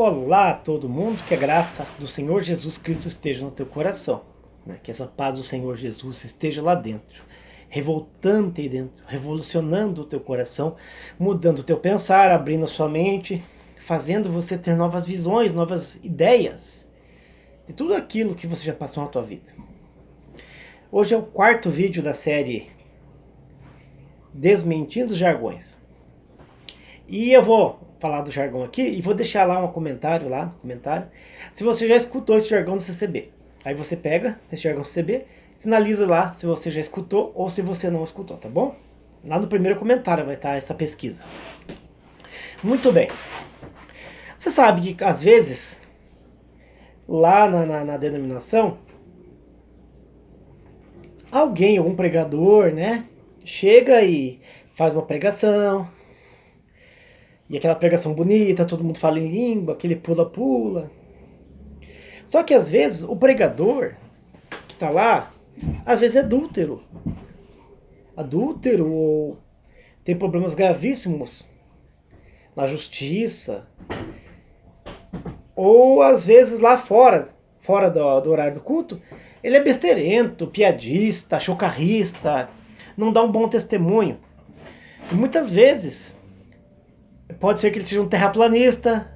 Olá a todo mundo, que a graça do Senhor Jesus Cristo esteja no teu coração, né? Que essa paz do Senhor Jesus esteja lá dentro, revoltante aí dentro, revolucionando o teu coração, mudando o teu pensar, abrindo a sua mente, fazendo você ter novas visões, novas ideias de tudo aquilo que você já passou na tua vida. Hoje é o quarto vídeo da série Desmentindo os Jargões. E eu vou falar do jargão aqui e vou deixar lá um comentário se você já escutou esse jargão do CCB. Aí você pega esse jargão CCB, sinaliza lá se você já escutou ou se você não escutou, tá bom? Lá no primeiro comentário vai estar essa pesquisa. Muito bem. Você sabe que às vezes lá na denominação alguém, algum pregador, né, chega e faz uma pregação. E aquela pregação bonita, todo mundo fala em língua, aquele pula-pula. Só que às vezes o pregador que está lá, às vezes é adúltero. Adúltero ou tem problemas gravíssimos na justiça. Ou às vezes lá fora do horário do culto, ele é besteirento, piadista, chocarrista, não dá um bom testemunho. E muitas vezes pode ser que ele seja um terraplanista,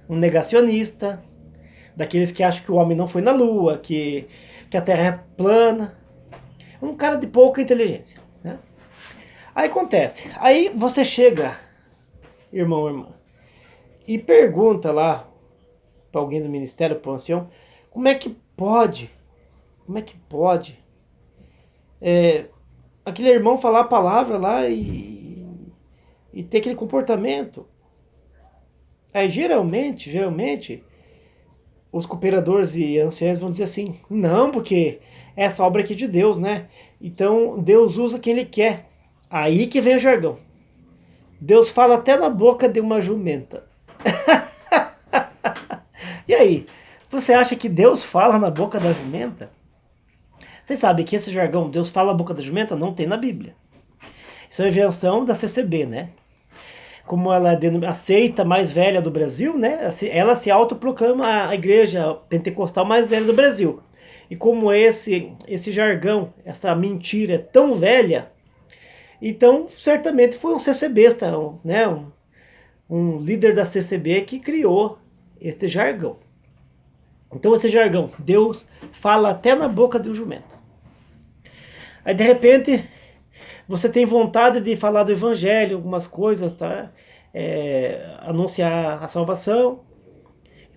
um negacionista, daqueles que acham que o homem não foi na lua, que a terra é plana. Um cara de pouca inteligência, né? Aí acontece, aí você chega, irmão ou irmã, e pergunta lá para alguém do ministério, para o ancião, como é que pode aquele irmão falar a palavra lá e ter aquele comportamento. Aí geralmente, os cooperadores e anciãos vão dizer assim, não, porque essa obra aqui é de Deus, né? Então Deus usa quem Ele quer. Aí que vem o jargão. Deus fala até na boca de uma jumenta. E aí, você acha que Deus fala na boca da jumenta? Vocês sabem que esse jargão, Deus fala na boca da jumenta, não tem na Bíblia. Isso é uma invenção da CCB, né? Como ela é a seita mais velha do Brasil, né? Ela se autoproclama a igreja pentecostal mais velha do Brasil. E como esse jargão, essa mentira é tão velha, então certamente foi um CCBista, né? Um líder da CCB que criou este jargão. Então esse jargão, Deus fala até na boca do jumento. Aí de repente você tem vontade de falar do evangelho, algumas coisas, tá? Anunciar a salvação,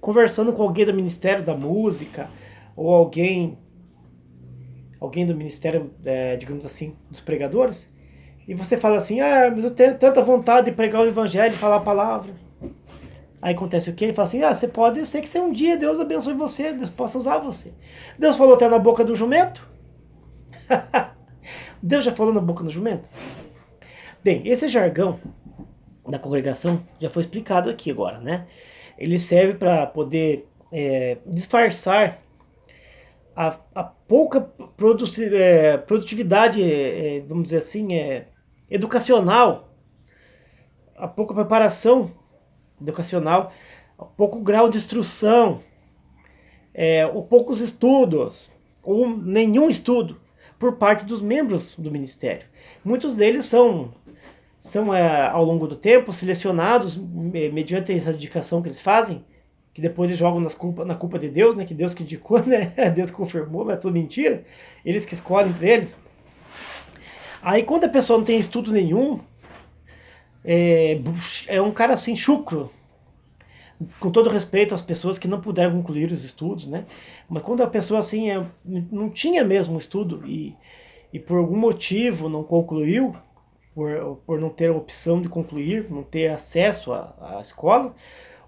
conversando com alguém do Ministério da Música, ou alguém do Ministério, digamos assim, dos pregadores, e você fala assim, mas eu tenho tanta vontade de pregar o evangelho, falar a palavra. Aí acontece o quê? Ele fala assim, você pode ser que um dia Deus abençoe você, Deus possa usar você. Deus falou até na boca do jumento? Deus já falou na boca do jumento? Bem, esse jargão da congregação já foi explicado aqui agora, né? Ele serve para poder disfarçar a pouca produtividade, vamos dizer assim, educacional, a pouca preparação educacional, o pouco grau de instrução, ou poucos estudos, ou nenhum estudo por parte dos membros do ministério. Muitos deles são ao longo do tempo selecionados mediante essa dedicação que eles fazem, que depois eles jogam na culpa de Deus, né? Que Deus que indicou, né? Deus que confirmou, mas é tudo mentira. Eles que escolhem entre eles. Aí quando a pessoa não tem estudo nenhum, é um cara assim chucro, com todo respeito às pessoas que não puderam concluir os estudos, né? Mas quando a pessoa assim não tinha mesmo estudo e por algum motivo não concluiu, por não ter a opção de concluir, não ter acesso à escola,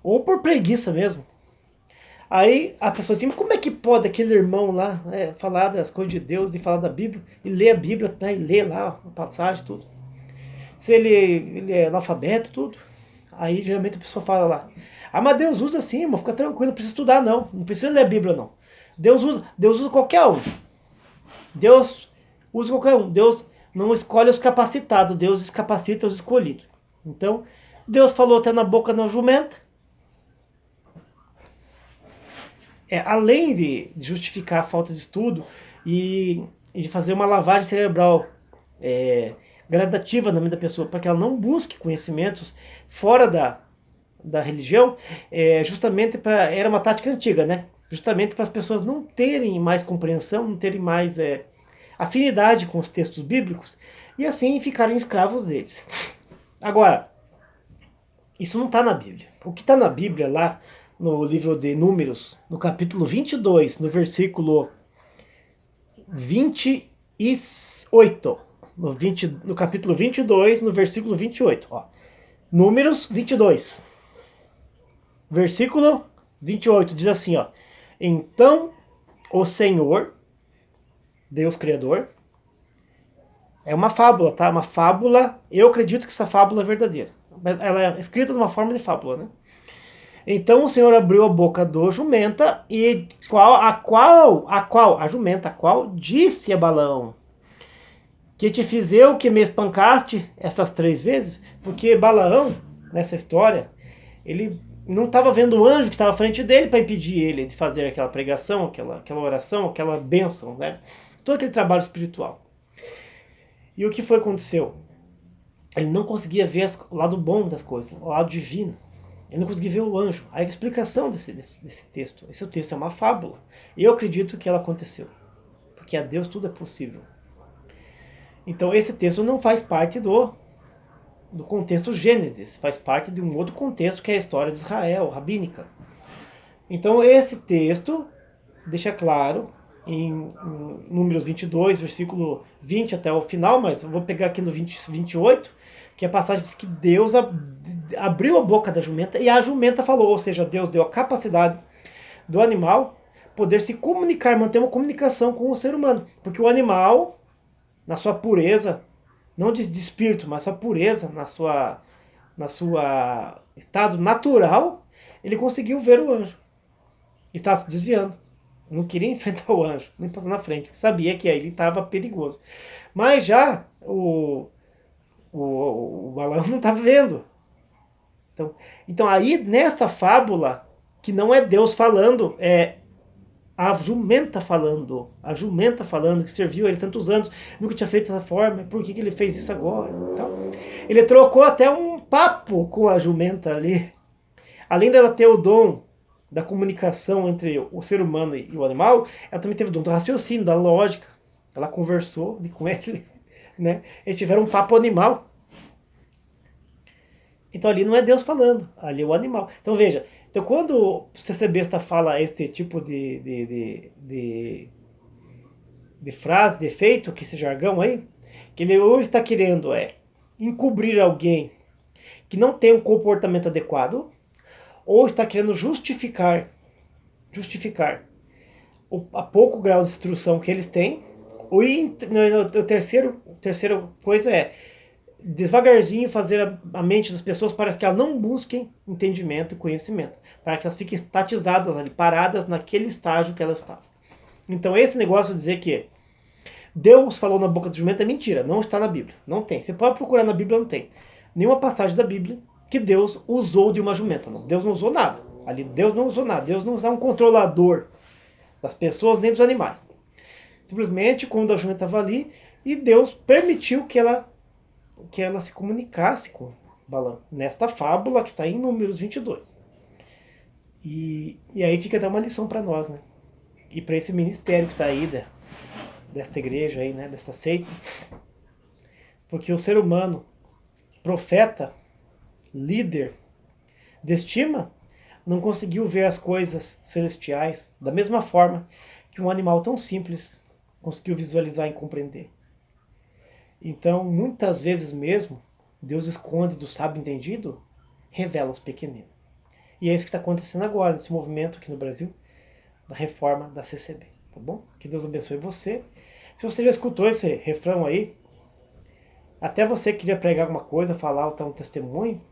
ou por preguiça mesmo. Aí a pessoa assim, como é que pode aquele irmão lá falar das coisas de Deus e falar da Bíblia, e ler a Bíblia, né, e ler lá a passagem, tudo. Se ele é analfabeto, tudo. Aí geralmente a pessoa fala lá, mas Deus usa sim, irmão, fica tranquilo, não precisa estudar não precisa ler a Bíblia não. Deus usa qualquer um. Deus usa qualquer um. Deus não escolhe os capacitados, Deus capacita os escolhidos. Então, Deus falou até na boca da jumenta. além de justificar a falta de estudo e de fazer uma lavagem cerebral gradativa na mente da pessoa, para que ela não busque conhecimentos fora da religião, justamente era uma tática antiga, né? Justamente para as pessoas não terem mais compreensão, não terem mais afinidade com os textos bíblicos e assim ficarem escravos deles. Agora, isso não está na Bíblia. O que está na Bíblia lá no livro de Números, no capítulo 22, no versículo 28. No capítulo 22, no versículo 28. Ó. Números 22, versículo 28, diz assim, ó. Então o Senhor, Deus Criador, é uma fábula, tá? Uma fábula, eu acredito que essa fábula é verdadeira. Mas ela é escrita de uma forma de fábula, né? Então o Senhor abriu a boca do jumenta e a jumenta, a qual disse a Balaão, que te fiz eu que me espancaste essas 3 vezes? Porque Balaão, nessa história, ele não estava vendo o anjo que estava à frente dele para impedir ele de fazer aquela pregação, aquela oração, aquela bênção, né? Todo aquele trabalho espiritual. E o que foi que aconteceu? Ele não conseguia ver o lado bom das coisas, o lado divino. Ele não conseguia ver o anjo. A explicação desse texto, esse texto é uma fábula. Eu acredito que ela aconteceu. Porque a Deus tudo é possível. Então esse texto não faz parte do contexto Gênesis. Faz parte de um outro contexto que é a história de Israel, rabínica. Então esse texto deixa claro em Números 22, versículo 20 até o final, mas eu vou pegar aqui no 28, que a passagem diz que Deus abriu a boca da jumenta e a jumenta falou, ou seja, Deus deu a capacidade do animal poder se comunicar, manter uma comunicação com o ser humano, porque o animal, na sua pureza, não de espírito, mas sua pureza, na sua estado natural, ele conseguiu ver o anjo e estava se desviando. Não queria enfrentar o anjo, nem passar na frente. Sabia que aí ele estava perigoso. Mas já o Balaão não estava vendo. Então aí nessa fábula, que não é Deus falando, é a jumenta falando. A jumenta falando que serviu a ele tantos anos, nunca tinha feito dessa forma, por que ele fez isso agora? Então, ele trocou até um papo com a jumenta ali. Além dela ter o dom da comunicação entre o ser humano e o animal, ela também teve o dom do raciocínio, da lógica. Ela conversou com ele, né? Eles tiveram um papo animal. Então ali não é Deus falando, ali é o animal. Então veja, então quando o CC Besta fala esse tipo de frase, de efeito, que esse jargão aí, que ele ou está querendo encobrir alguém que não tem um comportamento adequado, ou está querendo justificar a pouco grau de instrução que eles têm, ou a terceira coisa é devagarzinho fazer a mente das pessoas para que elas não busquem entendimento e conhecimento, para que elas fiquem estatizadas ali, paradas naquele estágio que elas estavam. Então esse negócio de dizer que Deus falou na boca do jumento é mentira, não está na Bíblia, não tem. Você pode procurar na Bíblia, não tem nenhuma passagem da Bíblia que Deus usou de uma jumenta. Não. Deus não usou nada. Ali Deus não usou nada. Deus não é um controlador das pessoas nem dos animais. Simplesmente quando a jumenta estava ali e Deus permitiu que ela se comunicasse com Balaão. Nesta fábula que está em Números 22. E aí fica até uma lição para nós, né? E para esse ministério que está aí, dessa igreja aí, né? Dessa seita. Porque o ser humano, profeta, líder de estima, não conseguiu ver as coisas celestiais da mesma forma que um animal tão simples conseguiu visualizar e compreender. Então, muitas vezes mesmo, Deus esconde do sábio entendido, revela os pequeninos. E é isso que está acontecendo agora, nesse movimento aqui no Brasil, da reforma da CCB. Tá bom? Que Deus abençoe você. Se você já escutou esse refrão aí, até você queria pregar alguma coisa, falar um testemunho,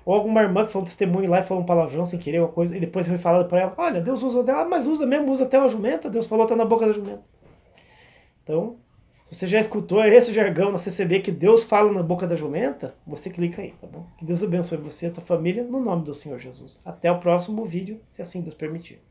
ou alguma irmã que falou um testemunho lá e falou um palavrão sem querer, uma coisa, e depois foi falado para ela, olha, Deus usa dela, mas usa mesmo, usa até uma jumenta, Deus falou até na boca da jumenta. Então, se você já escutou esse jargão na CCB que Deus fala na boca da jumenta, você clica aí, tá bom? Que Deus abençoe você e a tua família, no nome do Senhor Jesus. Até o próximo vídeo, se assim Deus permitir.